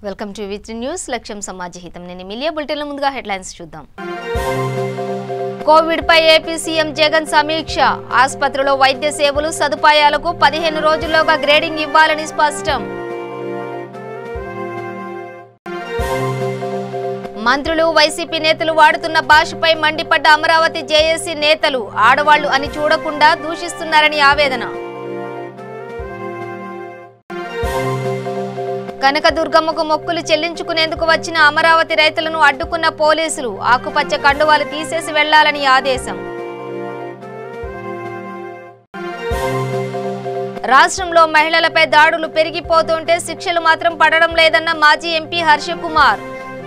Welcome to విత్రి news లక్ష్యం సమాజహితం నేను media బులెటిన్ల ముందుగా హెడ్లైన్స్ చూద్దాం. కోవిడ్ పై ఏపీ సీఎం జగన్ సమీక్ష. ఆసుపత్రిలో వైద్య సేవలు సదుపాయాలకు 15 రోజుల్లోగా గ్రేడింగ్ ఇవ్వాలని స్పష్టం. మంత్రులు వైసీపీ నేతలు వాడుతున్న భాషపై మండిపడ్డ అమరావతి జేఏసీ నేతలు ఆడవాళ్లు అని చూడకుండా దూషిస్తున్నారని ఆవేదన. కనకదుర్గమ్మకు మొక్కులు చెల్లించుకునేందుకు వచ్చిన అమరావతి రైతులను అడ్డుకున్న పోలీసులు ఆకుపచ్చ కండువాలు తీసేసి వెళ్లాలని ఆదేశం. రాష్ట్రంలో మహిళలపై దాడులు పెరిగిపోతుంటే శిక్షలు మాత్రం పడడం లేదన్న మాజీ ఎంపీ హర్షకుమార్.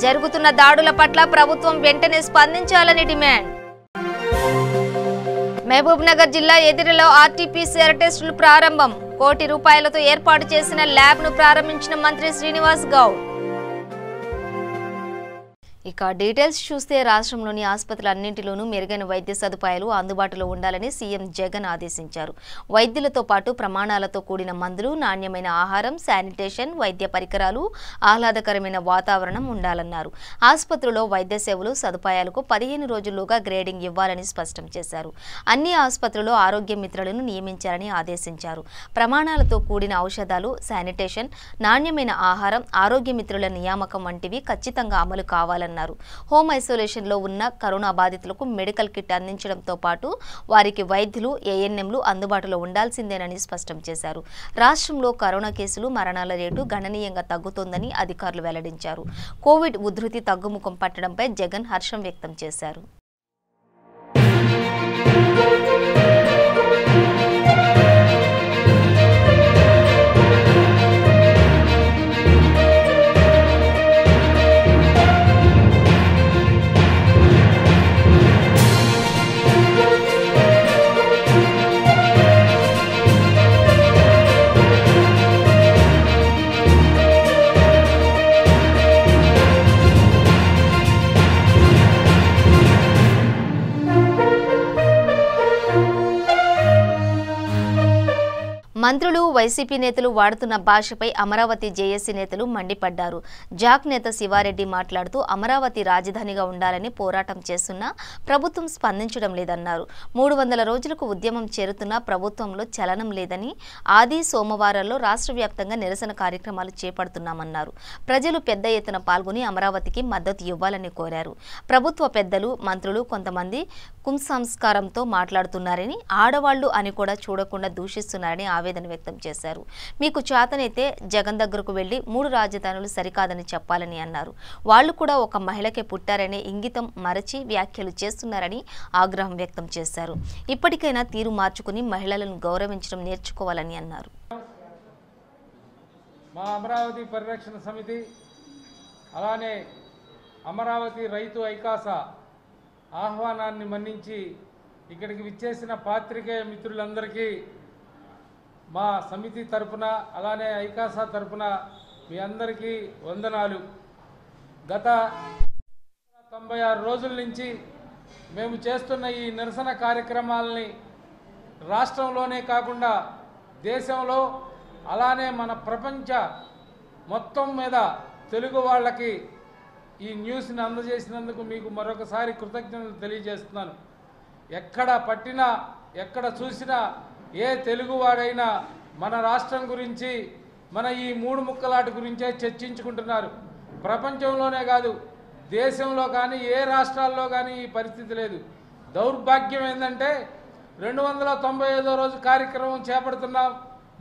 జరుగుతున్న దాడుల పట్ల ప్రభుత్వం వెంటనే స్పందించాలని డిమాండ్. మహబూబ్ నగర్ జిల్లా ఎదిరిలో ఆర్టీపీసీఆర్ టెస్టులు ప్రారంభం. ₹1 కోటితో ఏర్పాటు చేసిన ల్యాబ్ ను ప్రారంభించిన మంత్రి శ్రీనివాస్ గౌడ్. ఇక డీటెయిల్స్ చూస్తే రాష్ట్రంలోని ఆసుపత్రులన్నింటిలోనూ మెరుగైన వైద్య సదుపాయాలు అందుబాటులో ఉండాలని సీఎం జగన్ ఆదేశించారు. వైద్యులతో పాటు ప్రమాణాలతో కూడిన మందులు, నాణ్యమైన ఆహారం, శానిటేషన్, వైద్య పరికరాలు, ఆహ్లాదకరమైన వాతావరణం ఉండాలన్నారు. ఆసుపత్రిలో వైద్య సేవలు సదుపాయాలకు 15 రోజుల్లోగా గ్రేడింగ్ ఇవ్వాలని స్పష్టం చేశారు. అన్ని ఆసుపత్రుల్లో ఆరోగ్య మిత్రులను నియమించాలని ఆదేశించారు. ప్రమాణాలతో కూడిన ఔషధాలు, శానిటేషన్, నాణ్యమైన ఆహారం, ఆరోగ్య మిత్రుల నియామకం వంటివి ఖచ్చితంగా అమలు కావాలన్నారు. హోమ్ ఐసోలేషన్ లో ఉన్న కరోనా బాధితులకు మెడికల్ కిట్ అందించడంతో పాటు వారికి వైద్యులు, ఏఎన్ఎంలు అందుబాటులో ఉండాల్సిందేనని స్పష్టం చేశారు. రాష్ట్రంలో కరోనా కేసులు, మరణాల రేటు గణనీయంగా తగ్గుతోందని అధికారులు వెల్లడించారు. కోవిడ్ ఉధృతి తగ్గుముఖం పట్టడంపై జగన్ హర్షం వ్యక్తం చేశారు. మంత్రులు, వైసీపీ నేతలు వాడుతున్న భాషపై అమరావతి జేఏసీ నేతలు మండిపడ్డారు. జాక్ నేత శివారెడ్డి మాట్లాడుతూ అమరావతి రాజధానిగా ఉండాలని పోరాటం చేస్తున్నా ప్రభుత్వం స్పందించడం లేదన్నారు. 300 రోజులకు ఉద్యమం చేరుతున్నా ప్రభుత్వంలో చలనం లేదని, ఆది సోమవారాల్లో రాష్ట్ర వ్యాప్తంగా నిరసన కార్యక్రమాలు చేపడుతున్నామన్నారు. ప్రజలు పెద్ద ఎత్తున పాల్గొని అమరావతికి మద్దతు ఇవ్వాలని కోరారు. ప్రభుత్వ పెద్దలు, మంత్రులు కొంతమంది కుంసంస్కారంతో మాట్లాడుతున్నారని, ఆడవాళ్లు అని కూడా చూడకుండా దూషిస్తున్నారని ఆవేదన వ్యక్తం చేశారు. మీకు చేతనైతే జగన్ దగ్గరకు వెళ్లి 3 రాజధానులు సరికాదని చెప్పాలని అన్నారు. వాళ్లు కూడా ఒక మహిళకే పుట్టారనే ఇంగితం మరచి వ్యాఖ్యలు చేస్తున్నారని ఆగ్రహం వ్యక్తం చేశారు. ఇప్పటికైనా తీరు మార్చుకుని మహిళలను గౌరవించడం నేర్చుకోవాలని అన్నారు. మా అమరావతి పరిరక్షణ సమితి అలానే అమరావతి రైతు ఐకాస ఆహ్వానాన్ని మన్నించి ఇక్కడికి విచ్చేసిన పాత్రికేయ మిత్రులందరికీ మా సమితి తరపున అలానే ఐకాసా తరపున మీ అందరికీ వందనాలు. గత 96 రోజుల నుంచి మేము చేస్తున్న ఈ నిరసన కార్యక్రమాలని రాష్ట్రంలోనే కాకుండా దేశంలో అలానే మన ప్రపంచ మొత్తం మీద తెలుగు వాళ్ళకి ఈ న్యూస్ని అందజేసినందుకు మీకు మరొకసారి కృతజ్ఞతలు తెలియజేస్తున్నాను. ఎక్కడ పట్టినా ఎక్కడ చూసినా ఏ తెలుగువాడైనా మన రాష్ట్రం గురించి, మన ఈ 3 ముక్కలాట గురించే చర్చించుకుంటున్నారు. ప్రపంచంలోనే కాదు దేశంలో కానీ ఏ రాష్ట్రాల్లో కానీ ఈ పరిస్థితి లేదు. దౌర్భాగ్యం ఏంటంటే 295వ రోజు కార్యక్రమం చేపడుతున్నాం.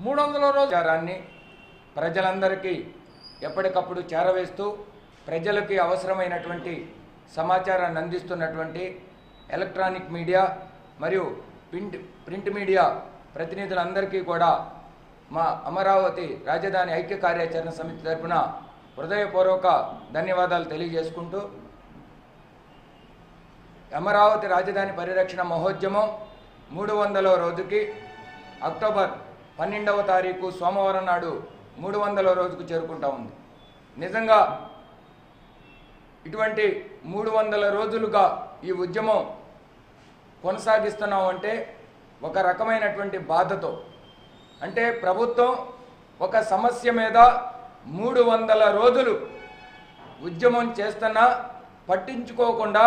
300వ రోజు ప్రజలందరికీ ఎప్పటికప్పుడు చేరవేస్తూ ప్రజలకి అవసరమైనటువంటి సమాచారాన్ని అందిస్తున్నటువంటి ఎలక్ట్రానిక్ మీడియా మరియు ప్రింట్ మీడియా ప్రతినిధులందరికీ కూడా మా అమరావతి రాజధాని ఐక్య కార్యాచరణ సమితి తరపున హృదయపూర్వక ధన్యవాదాలు తెలియజేసుకుంటూ అమరావతి రాజధాని పరిరక్షణ మహోద్యమం 300వ రోజుకి అక్టోబర్ 12వ తారీఖు సోమవారం నాడు 300వ రోజుకు చేరుకుంటా ఉంది. నిజంగా ఇటువంటి 300 రోజులుగా ఈ ఉద్యమం కొనసాగిస్తున్నామంటే ఒక రకమైనటువంటి బాధతో, అంటే ప్రభుత్వం ఒక సమస్య మీద 300 రోజులు ఉద్యమం చేస్తున్నా పట్టించుకోకుండా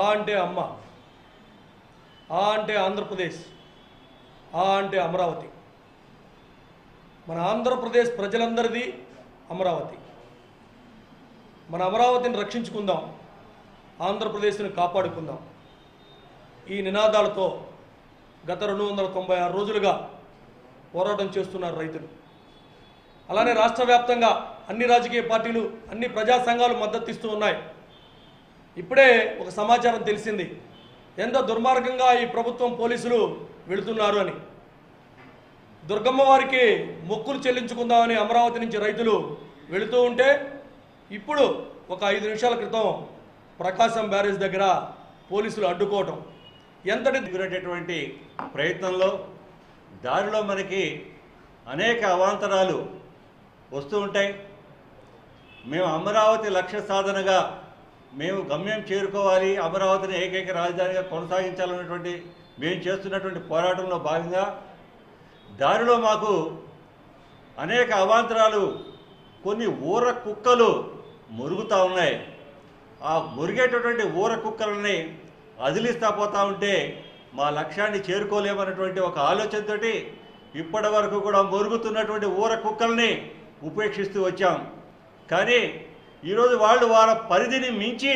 ఆ అంటే అమ్మ, ఆ అంటే ఆంధ్రప్రదేశ్, ఆ అంటే అమరావతి. మన ఆంధ్రప్రదేశ్ ప్రజలందరిది అమరావతి. మన అమరావతిని రక్షించుకుందాం, ఆంధ్రప్రదేశ్ని కాపాడుకుందాం. ఈ నినాదాలతో గత 296 రోజులుగా పోరాటం చేస్తున్నారు రైతులు. అలానే రాష్ట్ర వ్యాప్తంగా అన్ని రాజకీయ పార్టీలు, అన్ని ప్రజా సంఘాలు మద్దతు ఇస్తూ ఉన్నాయి. ఇప్పుడే ఒక సమాచారం తెలిసింది, ఎంత దుర్మార్గంగా ఈ ప్రభుత్వం పోలీసులు వెళుతున్నారు అని. దుర్గమ్మ వారికి మొక్కులు చెల్లించుకుందామని అమరావతి నుంచి రైతులు వెళుతూ ఉంటే ఇప్పుడు ఒక 5 నిమిషాల క్రితం ప్రకాశం బ్యారేజ్ దగ్గర పోలీసులు అడ్డుకోవటం ఎంతటి దిగునేటటువంటి ప్రయత్నంలో దారిలో మనకి అనేక అవాంతరాలు వస్తూ ఉంటాయి. మేము అమరావతి లక్ష్య సాధనగా మేము గమ్యం చేరుకోవాలి, అమరావతిని ఏకైక రాజధానిగా కొనసాగించాలన్నటువంటి మేము చేస్తున్నటువంటి పోరాటంలో భాగంగా దారిలో మాకు అనేక అవాంతరాలు, కొన్ని ఊర కుక్కలు మురుగుతూ ఉన్నాయి. ఆ మురిగేటటువంటి ఊర కుక్కలని అదిలిస్తా పోతూ ఉంటే మా లక్ష్యాన్ని చేరుకోలేమన్నటువంటి ఒక ఆలోచనతోటి ఇప్పటి వరకు కూడా మురుగుతున్నటువంటి ఊర కుక్కల్ని ఉపేక్షిస్తూ వచ్చాం. కానీ ఈరోజు వాళ్ళు వాళ్ళ పరిధిని మించి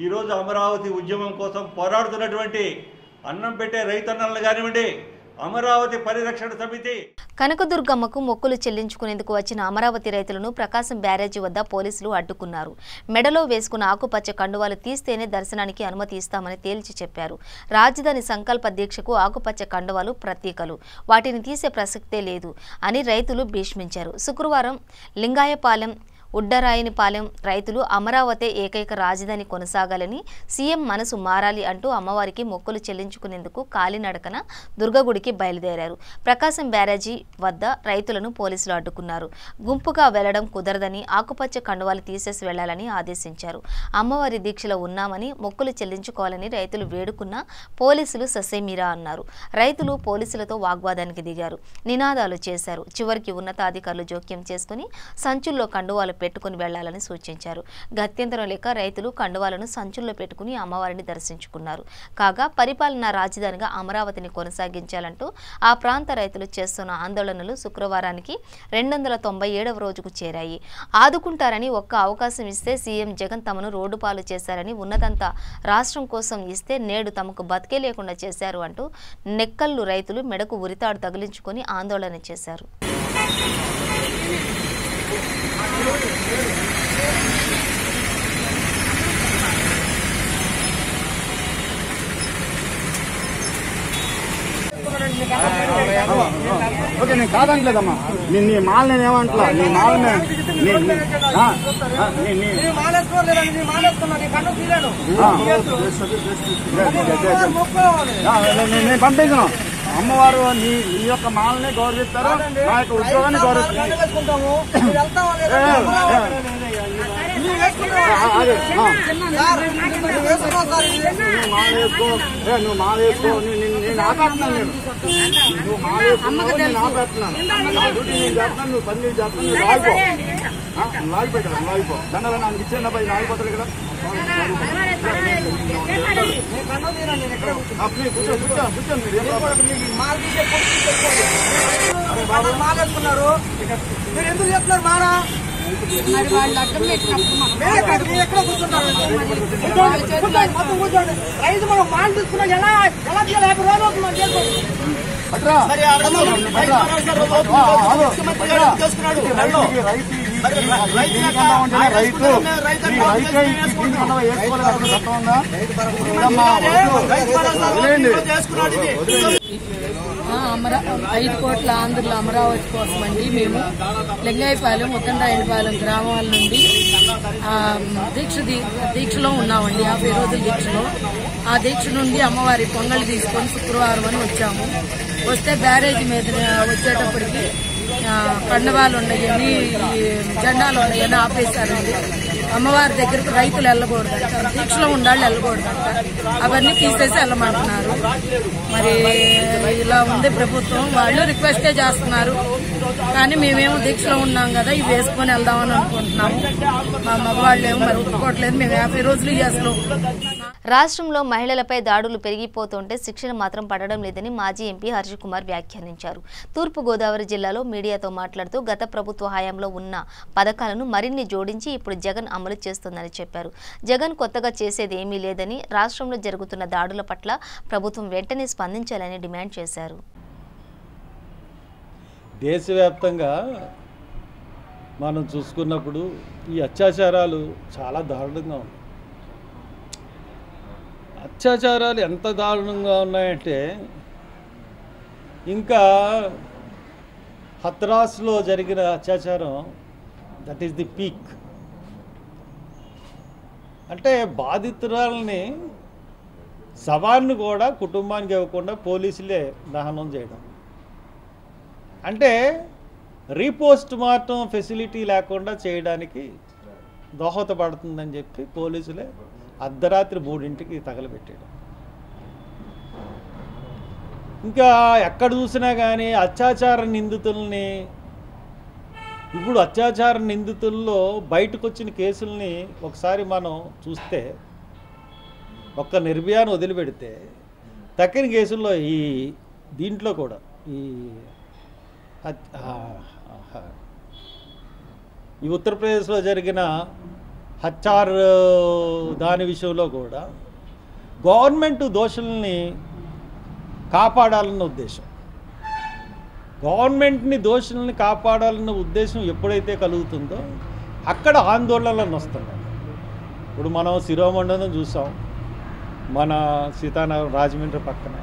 ఈరోజు అమరావతి ఉద్యమం కోసం పోరాడుతున్నటువంటి అన్నం పెట్టే రైతన్నలను కానివ్వండి, అమరావతి పరిరక్షణ సమితి కనకదుర్గమ్మకు మొక్కులు చెల్లించుకునేందుకు వచ్చిన అమరావతి రైతులను ప్రకాశం బ్యారేజీ వద్ద పోలీసులు అడ్డుకున్నారు. మెడలో వేసుకున్న ఆకుపచ్చ కండువాలు తీస్తేనే దర్శనానికి అనుమతి ఇస్తామని తేల్చి చెప్పారు. రాజధాని సంకల్ప దీక్షకు ఆకుపచ్చ కండువాలు ప్రతీకలు, వాటిని తీసే ప్రసక్తే లేదు అని రైతులు భీష్మించారు. శుక్రవారం లింగాయపాలెం, ఉడ్డరాయనిపాలెం రైతులు అమరావతి ఏకైక రాజధాని కొనసాగాలని, సీఎం మనసు మారాలి అంటూ అమ్మవారికి మొక్కులు చెల్లించుకునేందుకు కాలినడకన దుర్గగుడికి బయలుదేరారు. ప్రకాశం బ్యారేజీ వద్ద రైతులను పోలీసులు అడ్డుకున్నారు. గుంపుగా వెళ్లడం కుదరదని, ఆకుపచ్చ కండువాలు తీసేసి వెళ్లాలని ఆదేశించారు. అమ్మవారి దీక్షలో ఉన్నామని, మొక్కులు చెల్లించుకోవాలని రైతులు వేడుకున్నా పోలీసులు ససేమిరా అన్నారు. రైతులు పోలీసులతో వాగ్వాదానికి దిగారు, నినాదాలు చేశారు. చివరికి ఉన్నతాధికారులు జోక్యం చేసుకుని సంచుల్లో కండువాలు పెట్టుకుని వెళ్లాలని సూచించారు. గత్యంతరం లేక రైతులు కండువాలను సంచుల్లో పెట్టుకుని అమ్మవారిని దర్శించుకున్నారు. కాగా పరిపాలనా రాజధానిగా అమరావతిని కొనసాగించాలంటూ ఆ ప్రాంత రైతులు చేస్తున్న ఆందోళనలు శుక్రవారానికి 297వ రోజుకు చేరాయి. ఆదుకుంటారని ఒక్క అవకాశం ఇస్తే సీఎం జగన్ తమను రోడ్డు పాలు చేశారని, ఉన్నదంతా రాష్ట్రం కోసం ఇస్తే నేడు తమకు బతికే లేకుండా చేశారు అంటూ నెక్కల్లు రైతులు మెడకు ఉరితాడు తగిలించుకొని ఆందోళన చేశారు. ఓకే, నేను కాదనలేదమ్మా. నీ మాల్ నేను ఏమంటలా, నీ మాల్ నేను పంపించను. అమ్మవారు నీ యొక్క మాల్ని గౌరవిస్తారు, నా యొక్క ఉద్యోగాన్ని గౌరవిస్తారు. నువ్వు మాల వేసుకో, నేను ఆపేస్తున్నాను. నువ్వు మాల వేసుకున్నావు, నేను ఆపేస్తున్నాను. నా డ్యూటీ నేను చేస్తున్నాను, నువ్వు పని చేస్తున్నాను. నువ్వు లాగిపో, నువ్వు లాగిపోయి కదా, నువ్వు లాగిపో. దండగా నాకు ఇచ్చేయండి అబ్బాయి, లాగిపోతాడు కదా. కూర్చోండి మీరు ఎందుకు చెప్తున్నారు మారా? మరి వాళ్ళు అడ్డం ఎక్కడ కూర్చుంటారు? రైతు మనం మాల్ తీసుకున్నా ఎలా తీయాలి? 50 రోజులు అవుతుంది రైతు 5 కోట్ల ఆంధ్రుల అమరావతి కోసం అండి మేము లింగాయపాలెం, ఉద్దండాయనిపాలెం గ్రామాల నుండి దీక్షలో ఉన్నామండి. 50 రోజుల దీక్షలో. ఆ దీక్ష నుండి అమ్మవారి పొంగల్ తీసుకొని శుక్రవారం అని వచ్చాము. వస్తే బ్యారేజీ మీద వచ్చేటప్పటికి కండవాలు ఉన్నాయని, జెండాలు ఉన్నాయని ఆపేశారండి. అమ్మవారి దగ్గరకు రైతులు వెళ్ళకూడదంట, దీక్షలో ఉండాలి వెళ్ళకూడదంట, అవన్నీ తీసేసి వెళ్ళమంటున్నారు. మరి ఇలా ఉంది ప్రభుత్వం. వాళ్ళు రిక్వెస్టే చేస్తున్నారు, కానీ మేమేమో దీక్షలో ఉన్నాం కదా, ఇవి వేసుకొని వెళ్దామని అనుకుంటున్నాము. మా మగవాళ్ళు ఏమో మరి ఒప్పుకోవట్లేదు. మేము 50 రోజులు అసలు. రాష్ట్రంలో మహిళలపై దాడులు పెరిగిపోతుంటే శిక్షణ మాత్రం పడడం లేదని మాజీ ఎంపీ హర్ష కుమార్ వ్యాఖ్యానించారు. తూర్పుగోదావరి జిల్లాలో మీడియాతో మాట్లాడుతూ గత ప్రభుత్వ హయాంలో ఉన్న పథకాలను మరిన్ని జోడించి ఇప్పుడు జగన్ అమలు చేస్తుందని చెప్పారు. జగన్ కొత్తగా చేసేది ఏమీ లేదని, రాష్ట్రంలో జరుగుతున్న దాడుల పట్ల ప్రభుత్వం వెంటనే స్పందించాలని డిమాండ్ చేశారు. దేశవ్యాప్తంగా మనం చూసుకున్నప్పుడు ఈ అత్యాచారాలు చాలా దారుణంగా ఉన్నాయి. అత్యాచారాలు ఎంత దారుణంగా ఉన్నాయంటే, ఇంకా హత్రాస్లో జరిగిన అత్యాచారం దట్ ఈస్ ది పీక్. అంటే బాధితురాలని శవాన్ని కూడా కుటుంబానికి ఇవ్వకుండా పోలీసులే దహనం చేయడం, అంటే రీపోస్ట్ మార్టం ఫెసిలిటీ లేకుండా చేయడానికి దోహదపడుతుందని చెప్పి పోలీసులే అర్ధరాత్రి 3ంటికి తగలబెట్టాడు. ఇంకా ఎక్కడ చూసినా కానీ అత్యాచార నిందితుల్ని, ఇప్పుడు అత్యాచార నిందితుల్లో బయటకు వచ్చిన కేసుల్ని ఒకసారి మనం చూస్తే, ఒక్క నిర్భయాన్ని వదిలిపెడితే తక్కిన కేసుల్లో ఈ దీంట్లో కూడా ఈ ఉత్తరప్రదేశ్లో జరిగిన హత్యార్ దాని విషయంలో కూడా గవర్నమెంట్ దోషుల్ని కాపాడాలన్న ఉద్దేశం, గవర్నమెంట్ని దోషుల్ని కాపాడాలన్న ఉద్దేశం ఎప్పుడైతే కలుగుతుందో అక్కడ ఆందోళనలు వస్తున్నాయి. ఇప్పుడు మనం శిరోమండలం చూసాం, మన సీతానగరం రాజమండ్రి పక్కన.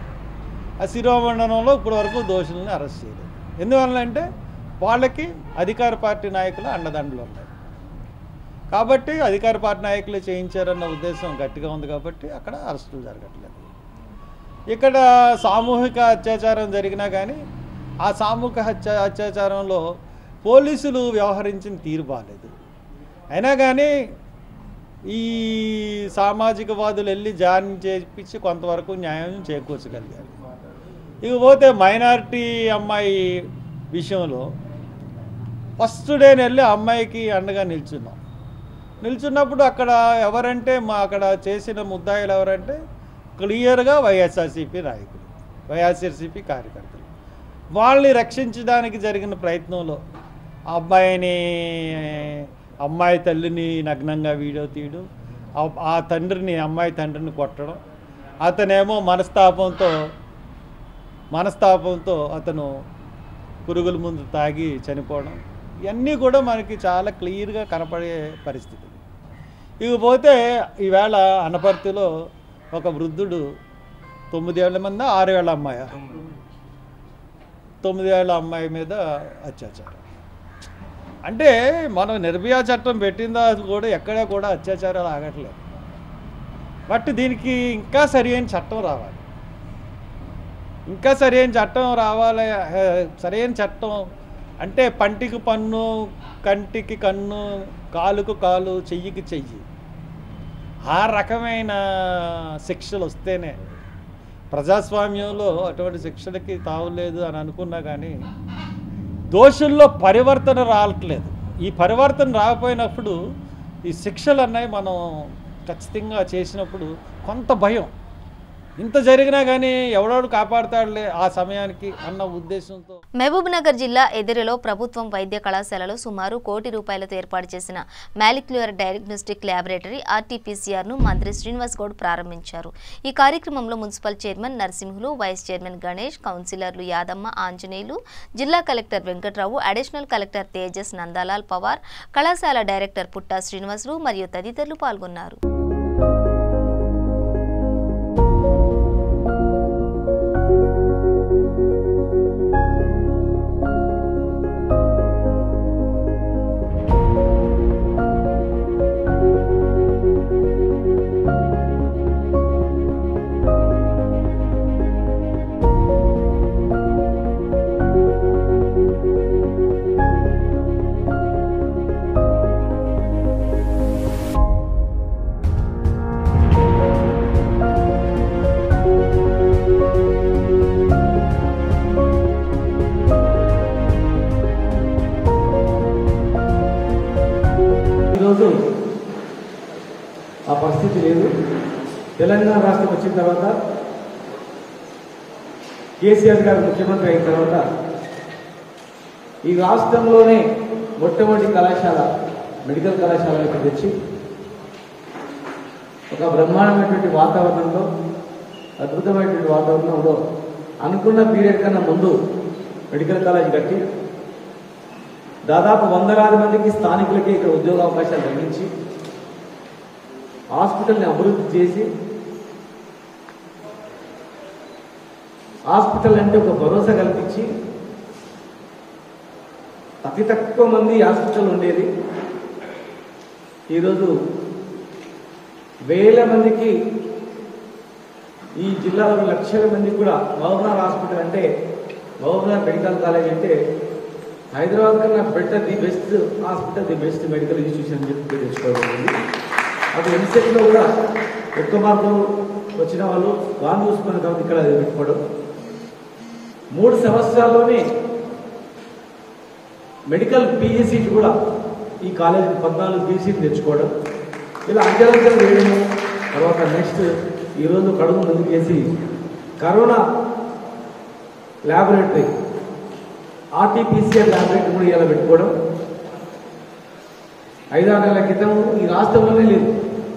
ఆ శిరోమండలంలో ఇప్పటివరకు దోషుల్ని అరెస్ట్ చేయలేదు. ఎందువల్లంటే వాళ్ళకి అధికార పార్టీ నాయకుల అండదండలు ఉన్నాయి కాబట్టి, అధికార పార్టీ నాయకులు చేయించారన్న ఉద్దేశం గట్టిగా ఉంది కాబట్టి అక్కడ అరెస్టులు జరగట్లేదు. ఇక్కడ సామూహిక అత్యాచారం జరిగినా కానీ ఆ సామూహిక అత్యాచారంలో పోలీసులు వ్యవహరించిన తీరు బాలేదు. అయినా కానీ ఈ సామాజికవాదులు వెళ్ళి జాయిన్ చేయించి కొంతవరకు న్యాయం చేకూర్చగలిగారు. ఇకపోతే మైనారిటీ అమ్మాయి విషయంలో ఫస్ట్ డేని వెళ్ళి అమ్మాయికి అండగా నిల్చున్నప్పుడు అక్కడ ఎవరంటే అక్కడ చేసిన ముద్దాయిలు ఎవరంటే క్లియర్గా వైఎస్ఆర్సీపీ నాయకులు, వైఎస్ఆర్సీపీ కార్యకర్తలు. వాళ్ళని రక్షించడానికి జరిగిన ప్రయత్నంలో అమ్మాయి తల్లిని నగ్నంగా వీడియో తీయడం, ఆ అమ్మాయి తండ్రిని కొట్టడం, అతనేమో మనస్తాపంతో అతను పురుగుల ముందు తాగి చనిపోవడం, ఇవన్నీ కూడా మనకి చాలా క్లియర్గా కనపడే పరిస్థితి. ఇకపోతే ఈవేళ అనపర్తిలో ఒక వృద్ధుడు 9 ఏళ్ల మంది 6 ఏళ్ల అమ్మాయి 9 ఏళ్ల అమ్మాయి మీద అత్యాచారం. అంటే మనం నిర్భయ చట్టం పెట్టిందా కూడా ఎక్కడా కూడా అత్యాచారాలు ఆగట్లేదు. బట్ దీనికి ఇంకా సరైన చట్టం రావాలి, ఇంకా సరైన చట్టం అంటే పంటికి పన్ను, కంటికి కన్ను, కాలుకు కాలు, చెయ్యికి చెయ్యి, ఆ రకమైన శిక్షలు వస్తేనే. ప్రజాస్వామ్యంలో అటువంటి శిక్షలకి తావులేదు అని అనుకున్నా కానీ దోషుల్లో పరివర్తన రావట్లేదు. ఈ పరివర్తన రాకపోయినప్పుడు ఈ శిక్షలు అన్నవి మనం ఖచ్చితంగా చేసినప్పుడు కొంత భయం, ఇంత జరిగినా కానీ ఎవడోడు కాపాడుతాడులే ఆ సమయానికి అన్న ఉద్దేశంతో. మహబూబ్ నగర్ జిల్లా ఎదిరిలో ప్రభుత్వం వైద్య కళాశాలలో సుమారు ₹1 కోటి ఏర్పాటు చేసిన మాలిక్యులర్ డయాగ్నోస్టిక్ ల్యాబొరేటరీ ఆర్టీపీసీఆర్ను మంత్రి శ్రీనివాస్ గౌడ్ ప్రారంభించారు. ఈ కార్యక్రమంలో municipal chairman Narasimhulu, vice chairman Ganesh, కౌన్సిలర్లు యాదమ్మ, ఆంజనేయులు, జిల్లా collector Venkatrao, additional collector Tejas, Nandalal Pawar, కళాశాల డైరెక్టర్ పుట్టా శ్రీనివాసులు మరియు తదితరులు పాల్గొన్నారు. పరిస్థితి లేదు. తెలంగాణ రాష్ట్రం వచ్చిన తర్వాత కేసీఆర్ గారు ముఖ్యమంత్రి అయిన తర్వాత ఈ రాష్ట్రంలోనే మొట్టమొదటి కళాశాల మెడికల్ కళాశాల ఇక్కడ తెచ్చి ఒక బ్రహ్మాండమైనటువంటి వాతావరణంలో అద్భుతమైనటువంటి వాతావరణంలో అనుకున్న పీరియడ్ కన్నా ముందు మెడికల్ కాలేజ్ కట్టి దాదాపు 100,000 మందికి స్థానికులకి ఇక్కడ ఉద్యోగ అవకాశాలు కలిగించి హాస్పిటల్ని అభివృద్ధి చేసి హాస్పిటల్ అంటే ఒక భరోసా కల్పించి అతి తక్కువ మంది హాస్పిటల్ ఉండేది ఈరోజు వేల మందికి ఈ జిల్లాలో లక్షల మందికి కూడా మహబూబ్నగర్ హాస్పిటల్ అంటే మహబూబ్నగర్ మెడికల్ కాలేజ్ అంటే హైదరాబాద్ కన్నా better the best hospital the best medical institution అని చెప్పి తెచ్చుకోవాలి. అప్పుడు ఎంసెట్లో కూడా ఎక్కువ మార్కులు వచ్చిన వాళ్ళు వాన్ చూసుకున్న కాబట్టి ఇక్కడ పెట్టుకోవడం 3 సంవత్సరాల్లోనే మెడికల్ పీజీ సీట్ కూడా ఈ కాలేజీ 14 పీజీ సీట్లు తెచ్చుకోవడం ఇలా అంచెలంచెలు వేయడం. తర్వాత నెక్స్ట్ ఈరోజు కడుగు ముందుకు చేసి కరోనా ల్యాబొరేటరీ ఆర్టీపీసీఆర్ ల్యాబొరేటరీ కూడా ఇలా పెట్టుకోవడం 5-6 నెలల క్రితం ఈ రాష్ట్రంలోనే లేదు.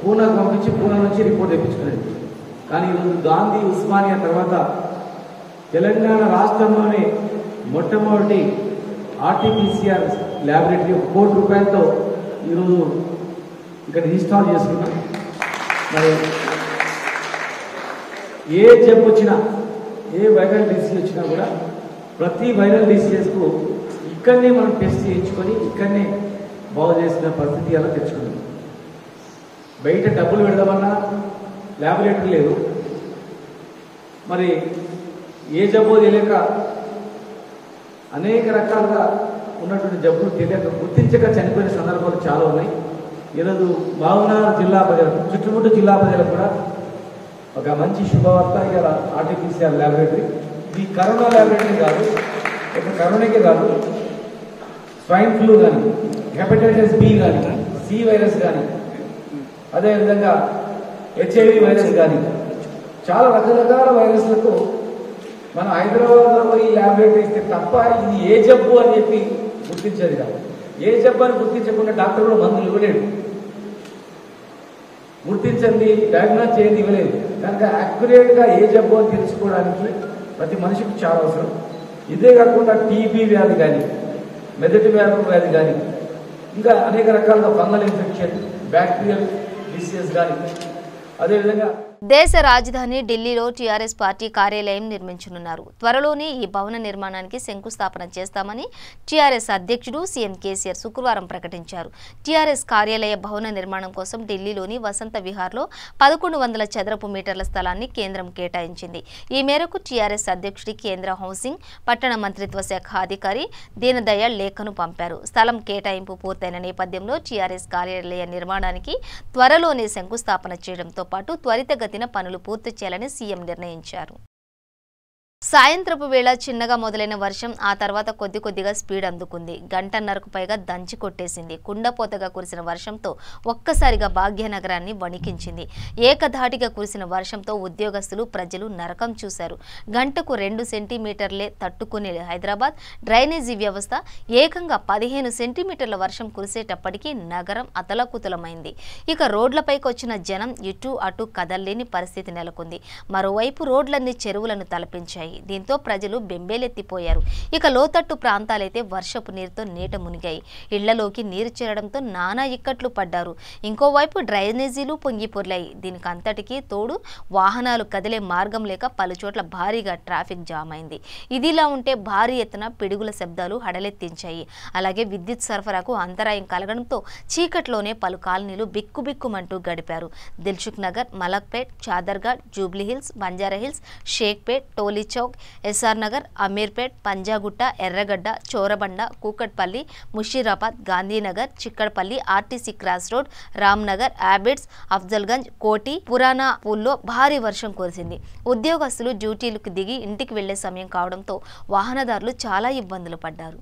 పూనాకు పంపించి పూనా నుంచి రిపోర్ట్ తెప్పించుకునేది. కానీ ఈరోజు గాంధీ ఉస్మానియా తర్వాత తెలంగాణ రాష్ట్రంలోనే మొట్టమొదటి ఆర్టీపీసీఆర్ ల్యాబొరేటరీ 1 కోటి రూపాయలతో ఈరోజు ఇక్కడ ఇన్స్టాల్ చేసుకున్నాం. మరి ఏ జబ్బు వచ్చినా ఏ వైరల్ డిసీజ్ వచ్చినా కూడా ప్రతి వైరల్ డిసీజెస్కు ఇక్కడనే మనం టెస్ట్ చేయించుకొని ఇక్కడనే బాగు చేసిన పరిస్థితి అలా తెచ్చుకున్నాం. బయట డబ్బులు పెడదామన్నా ల్యాబొరేటరీ లేదు. మరి ఏ జబ్బు తెలియక అనేక రకాలుగా ఉన్నటువంటి జబ్బులు తెలియక గుర్తించక చనిపోయిన సందర్భాలు చాలా ఉన్నాయి. ఈరోజు మహబూబ్నగర్ జిల్లా ప్రజలకు చుట్టుముట్టు జిల్లా ప్రజలకు కూడా ఒక మంచి శుభవార్త. ఇలా ఆర్టీపీసీఆర్ ల్యాబొరేటరీ ఈ కరోనా ల్యాబొరేటరీ కాదు, ఒక కరోనాకే కాదు, స్వైన్ ఫ్లూ కానీ హెపటైటిస్ బి కానీ సి వైరస్ కానీ అదేవిధంగా హెచ్ఐవి వైరస్ కానీ చాలా రకరకాల వైరస్లకు మన హైదరాబాద్లో ఈ ల్యాబొరేటరీ ఇస్తే తప్ప ఇది ఏ జబ్బు అని చెప్పి గుర్తించేది కాదు. ఏ జబ్బు అని గుర్తించకుండా డాక్టర్ కూడా మందులు ఇవ్వలేడు, గుర్తించండి డయాగ్నోస్ చేయండి ఇవ్వలేదు. కనుక యాక్యురేట్గా ఏ జబ్బు అని తెలుసుకోవడానికి ప్రతి మనిషికి చాలా అవసరం. ఇదే కాకుండా టీబీ వ్యాధి కానీ మెదటి వ్యాధి కానీ ఇంకా అనేక రకాలుగా ఫంగల్ ఇన్ఫెక్షన్ బ్యాక్టీరియల్ డిసీజెస్ కానీ అదేవిధంగా దేశ రాజధాని ఢిల్లీలో టీఆర్ఎస్ పార్టీ కార్యాలయం నిర్మించనున్నారు. త్వరలోనే ఈ భవన నిర్మాణానికి శంకుస్థాపన చేస్తామని టీఆర్ఎస్ అధ్యక్షుడు సీఎం కేసీఆర్ శుక్రవారం ప్రకటించారు. టీఆర్ఎస్ కార్యాలయ భవన నిర్మాణం కోసం ఢిల్లీలోని వసంత విహార్లో 1100 చదరపు మీటర్ల స్థలాన్ని కేంద్రం కేటాయించింది. ఈ మేరకు టీఆర్ఎస్ అధ్యక్షుడి కేంద్ర హౌసింగ్ పట్టణ మంత్రిత్వ శాఖ అధికారి దీనదయాళ్ లేఖను పంపారు. స్థలం కేటాయింపు పూర్తయిన నేపథ్యంలో టీఆర్ఎస్ కార్యాలయ నిర్మాణానికి త్వరలోనే శంకుస్థాపన చేయడంతో పాటు త్వరితగతిన పనులు పూర్తి చేయాలని సీఎం నిర్ణయించారు. సాయంత్రపు వేళ చిన్నగా మొదలైన వర్షం ఆ తర్వాత కొద్దిగా స్పీడ్ అందుకుంది. గంటన్నరకు పైగా దంచి కొట్టేసింది. కుండపోతగా కురిసిన వర్షంతో ఒక్కసారిగా భాగ్యనగరాన్ని వణికించింది. ఏకధాటిగా కురిసిన వర్షంతో ఉద్యోగస్తులు ప్రజలు నరకం చూశారు. గంటకు 2 సెంటీమీటర్లే తట్టుకునే హైదరాబాద్ డ్రైనేజీ వ్యవస్థ ఏకంగా 15 సెంటీమీటర్ల వర్షం కురిసేటప్పటికీ నగరం అతలకుతలమైంది. ఇక రోడ్లపైకి వచ్చిన జనం ఇటు అటు కదల్లేని పరిస్థితి నెలకొంది. మరోవైపు రోడ్లన్నీ చెరువులను తలపించాయి. దీంతో ప్రజలు బెంబేలెత్తిపోయారు. ఇక లోతట్టు ప్రాంతాలైతే వర్షపు నీరుతో నీట మునిగాయి. ఇళ్లలోకి నీరు చేరడంతో నానా ఇక్కట్లు పడ్డారు. ఇంకోవైపు డ్రైనేజీలు పొంగిపొర్లాయి. దీనికి అంతటికీ తోడు వాహనాలు కదిలే మార్గం లేక పలుచోట్ల భారీగా ట్రాఫిక్ జామ్ అయింది. ఇదిలా ఉంటే భారీ ఎత్తున పిడుగుల శబ్దాలు హడలెత్తించాయి. అలాగే విద్యుత్ సరఫరాకు అంతరాయం కలగడంతో చీకట్లోనే పలు కాలనీలు బిక్కుబిక్కుమంటూ గడిపారు. Dilsukh Nagar, Malakpet, Chaderghat, Jubilee Hills, Banjara Hills, Shaikpet, Toli Chowk, SR Nagar, Ameerpet, Panjagutta, Erragadda, Borabanda, Kukatpally, Musheerabad, Gandhinagar, Chikkadpally, RTC cross road, Ramnagar, Abids, Afzalgunj, Koti, Purana పూల్లో భారీ వర్షం కురిసింది. ఉద్యోగస్తులు డ్యూటీలకు దిగి ఇంటికి వెళ్లే సమయం కావడంతో వాహనదారులు చాలా ఇబ్బందులు పడ్డారు.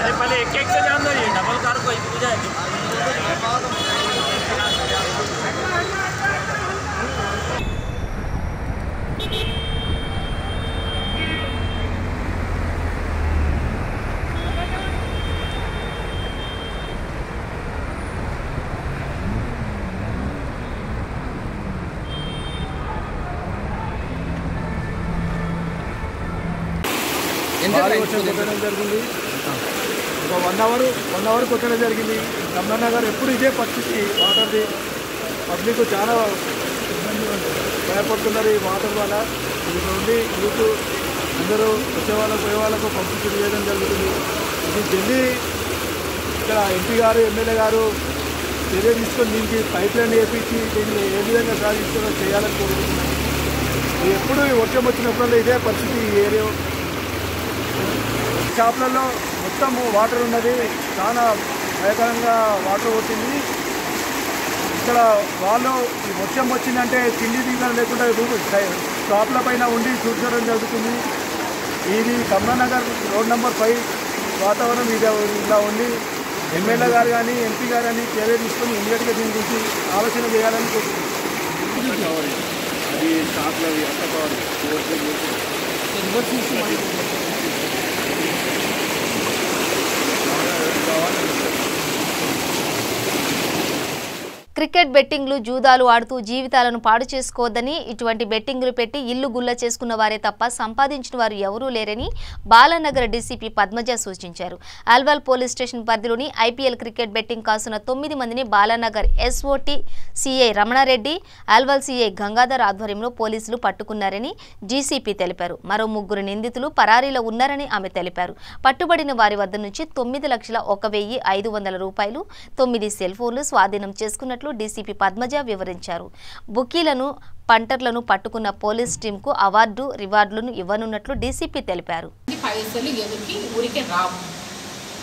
अरे पहले एक एक से जान दो, ये डबल कार को एक हो जाएगी। కొట్టడం జరిగింది. ఒక 1 అవర్ కొట్టడం జరిగింది. రమణనగర్ ఎప్పుడు ఇదే పరిస్థితి వాటర్ది. పబ్లిక్ చాలా ఇబ్బంది భయపడుతున్నారు ఈ వాటర్ వల్ల. ఇక్కడ నుండి యూత్ అందరూ వచ్చే వాళ్ళకు పోయే వాళ్ళకు పంపించి చేయడం జరుగుతుంది. ఇది ఢిల్లీ ఇక్కడ ఎంపీ గారు ఎమ్మెల్యే గారు చర్య తీసుకొని దీనికి పైప్ లైన్ వేపించి దీన్ని ఏ విధంగా సాధించాలో చేయాలని కోరుకుంటున్నాను. ఎప్పుడు వర్షం వచ్చినప్పుడు ఇదే పరిస్థితి ఈ ఏరియా. షాపులలో మొత్తం వాటర్ ఉన్నది, చాలా భయంకరంగా వాటర్ వచ్చింది. ఇక్కడ వాళ్ళు ఈ వర్షం వచ్చిందంటే తిండి దిగడం లేకుండా షాపుల పైన ఉండి చూడడం జరుగుతుంది. ఇది కమలానగర్ రోడ్ నెంబర్ 5 వాతావరణం ఇలా ఉండి ఎమ్మెల్యే గారు కానీ ఎంపీ గారు కానీ చర్య తీసుకొని ఇమీడియట్గా దీని గురించి ఆలోచన చేయాలని కోరుకుంటున్నాను. అది షాపులు క్రికెట్ బెట్టింగ్లు జూదాలు ఆడుతూ జీవితాలను పాడు చేసుకోవద్దని, ఇటువంటి బెట్టింగ్లు పెట్టి ఇల్లు గుల్ల చేసుకున్న వారే తప్ప సంపాదించిన వారు ఎవరూ లేరని బాలానగర్ డీసీపీ పద్మజ సూచించారు. ఆల్వాల్ పోలీస్ స్టేషన్ పరిధిలోని ఐపీఎల్ క్రికెట్ బెట్టింగ్ కాసున్న 9 మందిని Balanagar SOT CI Ramana Reddy, Alwal CI Gangadhar ఆధ్వర్యంలో పోలీసులు పట్టుకున్నారని డీసీపీ తెలిపారు. మరో 3 నిందితులు పరారీలో ఉన్నారని ఆమె తెలిపారు. పట్టుబడిన వారి వద్ద నుంచి 9,01,500 రూపాయలు, 9 సెల్ ఫోన్లు స్వాధీనం చేసుకున్నట్లు డీసీపీ పద్మజ వివరించారు. బుకీలను పంటర్లను పట్టుకున్న పోలీస్ టీంకు అవార్డు రివార్డులను ఇవ్వనున్నట్లు డీసీపీ తెలిపారు. పైసలు ఎవరికి ఊరికే రావు,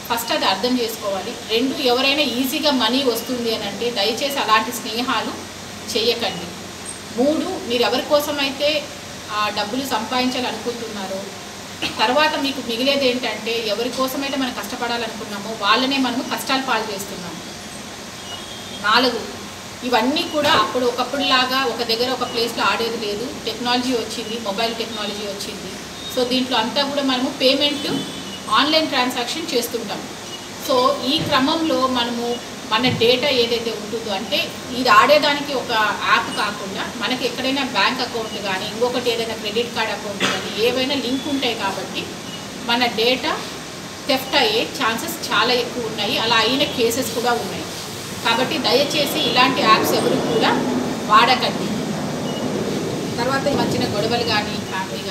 ఫస్ట్ అది అర్థం చేసుకోవాలి. 2, ఎవరైనా ఈజీగా మనీ వస్తుంది అని అంటే దయచేసి అలాంటి స్నేహాలు చేయకండి. 3, మీరు ఎవరి కోసమైతే డబ్బులు సంపాదించాలనుకుంటున్నారో తర్వాత మీకు మిగిలేది ఏంటంటే ఎవరి కోసమైతే మనం కష్టపడాలనుకున్నామో వాళ్ళనే మనము కష్టాలు పాలు చేస్తున్నాము. 4, ఇవన్నీ కూడా ఒకప్పుడులాగా ఒక దగ్గర ఒక ప్లేస్లో ఆడేది లేదు. టెక్నాలజీ వచ్చింది, మొబైల్ టెక్నాలజీ వచ్చింది. సో దీంట్లో అంతా కూడా మనము పేమెంట్ ఆన్లైన్ ట్రాన్సాక్షన్ చేస్తుంటాం. సో ఈ క్రమంలో మనము మన డేటా ఏదైతే ఉంటుందో, అంటే ఇది ఆడేదానికి ఒక యాప్ కాకుండా మనకి ఎక్కడైనా బ్యాంక్ అకౌంట్ కానీ ఇంకొకటి ఏదైనా క్రెడిట్ కార్డ్ అకౌంట్ కానీ ఏవైనా లింక్ ఉంటాయి కాబట్టి మన డేటా థెఫ్ట్ అయ్యే ఛాన్సెస్ చాలా ఎక్కువ ఉన్నాయి. అలా అయిన కేసెస్ కూడా ఉన్నాయి. కాబట్టి దయచేసి ఇలాంటి యాప్స్ ఎవరు కూడా వాడకండి. తర్వాత వచ్చిన గొడవలు కానీ ఫ్యామిలీ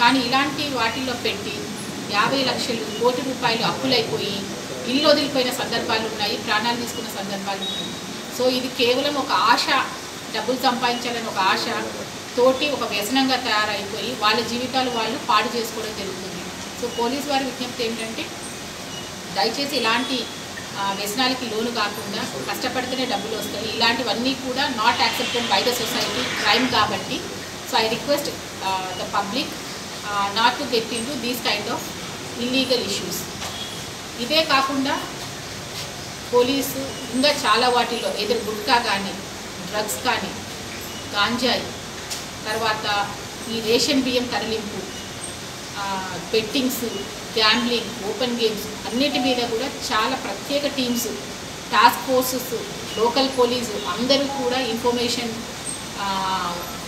కానీ ఇలాంటి వాటిల్లో పెట్టి 50 లక్షలు, కోటి రూపాయలు అప్పులైపోయి ఇల్లు వదిలిపోయిన సందర్భాలు ఉన్నాయి, ప్రాణాలు తీసుకున్న సందర్భాలు ఉన్నాయి. సో ఇది కేవలం ఒక ఆశ, డబ్బులు సంపాదించాలని ఒక ఆశ తోటి ఒక వ్యసనంగా తయారైపోయి వాళ్ళ జీవితాలు వాళ్ళు పాడు చేసుకోవడం జరుగుతుంది. సో పోలీసు వారి విజ్ఞప్తి ఏంటంటే దయచేసి ఇలాంటి వ్యసనాలకి లోను కాకుండా కష్టపడితేనే డబ్బులు వస్తాయి. ఇలాంటివన్నీ కూడా not accepted by the society, crime కాబట్టి. So I request the public not to get into these kind of illegal issues. ఇదే కాకుండా పోలీసు ఇంకా చాలా వాటిల్లో ఏదో గుట్కా కానీ, డ్రగ్స్ కానీ, గాంజాయి, తర్వాత ఈ రేషన్ బియ్యం తరలింపు, బెట్టింగ్స్, గ్యాంబ్లింగ్, ఓపెన్ గేమ్స్ అన్నిటి మీద కూడా చాలా ప్రత్యేక teams, task forces, local police అందరూ కూడా ఇన్ఫర్మేషన్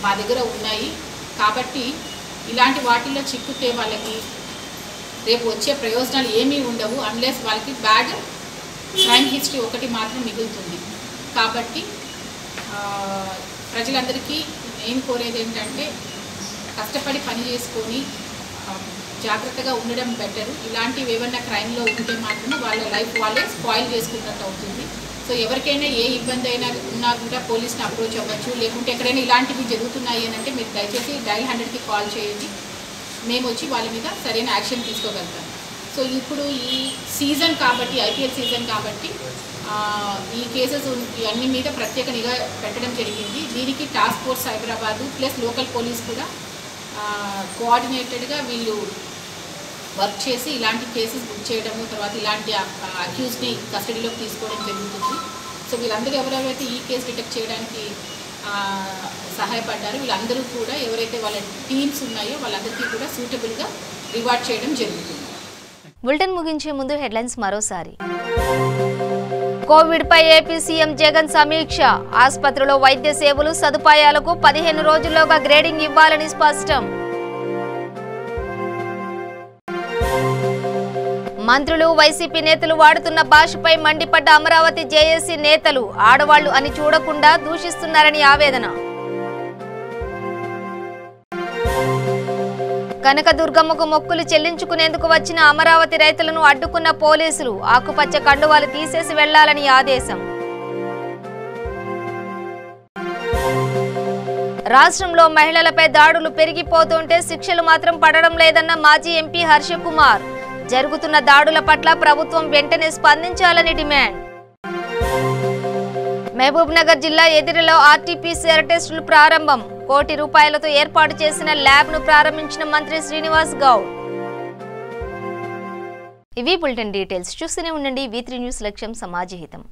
మా దగ్గర ఉన్నాయి. కాబట్టి ఇలాంటి వాటిల్లో చిక్కుతే వాళ్ళకి రేపు వచ్చే ప్రయోజనాలు ఏమీ ఉండవు, అన్లెస్ వాళ్ళకి బ్యాడ్ క్రైమ్ హిస్టరీ ఒకటి మాత్రం మిగులుతుంది. కాబట్టి ప్రజలందరికీ నేను కోరేది ఏంటంటే కష్టపడి పని చేసుకొని జాగ్రత్తగా ఉండడం బెటర్. ఇలాంటివి ఏమన్నా క్రైమ్లో ఉంటే మాత్రం వాళ్ళ లైఫ్ వాళ్ళే స్పాయిల్ చేసుకున్నట్టు అవుతుంది. సో ఎవరికైనా ఏ ఇబ్బంది అయినా ఉన్నా కూడా పోలీస్ని అప్రోచ్ అవ్వచ్చు. లేకుంటే ఎక్కడైనా ఇలాంటివి జరుగుతున్నాయి అని అంటే మీరు దయచేసి డయల్ 100కి కాల్ చేయండి, మేము వచ్చి వాళ్ళ మీద సరైన యాక్షన్ తీసుకోగలుగుతాం. సో ఇప్పుడు ఈ సీజన్ కాబట్టి, ఐపీఎల్ సీజన్ కాబట్టి ఈ కేసెస్ ఇవన్నీ మీద ప్రత్యేక నిఘా పెట్టడం జరిగింది. దీనికి task force Cyberabad plus local police కూడా కోఆర్డినేటెడ్గా వీళ్ళు వర్క్ చేసి ఇలాంటి కేసెస్ బుక్ చేయడము, తర్వాత ఇలాంటి అక్యూజ్ని కస్టడీలోకి తీసుకోవడం జరుగుతుంది. సో వీళ్ళందరూ ఎవరెవరైతే ఈ కేసు డిటెక్ట్ చేయడానికి సహాయపడ్డారో వీళ్ళందరూ కూడా ఎవరైతే వాళ్ళ టీమ్స్ ఉన్నాయో వాళ్ళందరికీ కూడా సూటబుల్గా రివార్డ్ చేయడం జరుగుతుంది. బులెటిన్ ముగించే ముందు హెడ్లైన్స్ మరోసారి. కోవిడ్ పై ఏపీ సీఎం జగన్ సమీక్ష. ఆసుపత్రిలో వైద్య సేవలు సదుపాయాలకు 15 రోజుల్లోగా గ్రేడింగ్ ఇవ్వాలని స్పష్టం. మంత్రులు వైసీపీ నేతలు వాడుతున్న భాషపై మండిపడ్డ అమరావతి జేఏసీ నేతలు. ఆడవాళ్లు అని చూడకుండా దూషిస్తున్నారని ఆవేదన. కనకదుర్గమ్మకు మొక్కులు చెల్లించుకునేందుకు వచ్చిన అమరావతి రైతులను అడ్డుకున్న పోలీసులు. ఆకుపచ్చ కండువాలు తీసేసి వెళ్లాలని ఆదేశం. రాష్ట్రంలో మహిళలపై దాడులు పెరిగిపోతుంటే శిక్షలు మాత్రం పడడం లేదన్న మాజీ ఎంపీ హర్షకుమార్. జరుగుతున్న దాడుల పట్ల ప్రభుత్వం వెంటనే స్పందించాలని డిమాండ్. మహబూబ్ నగర్ జిల్లా ఎదిరిలో ఆర్టీపీసీఆర్ టెస్టులు ప్రారంభం. ₹1 కోటి ఏర్పాటు చేసిన ల్యాబ్ ను ప్రారంభించిన మంత్రి శ్రీనివాస్ గౌడ్. ఇవి బులెటిన్ డీటెయిల్స్. చూస్తూనే ఉండండి V3 న్యూస్. లక్ష్యం సమాజహితం.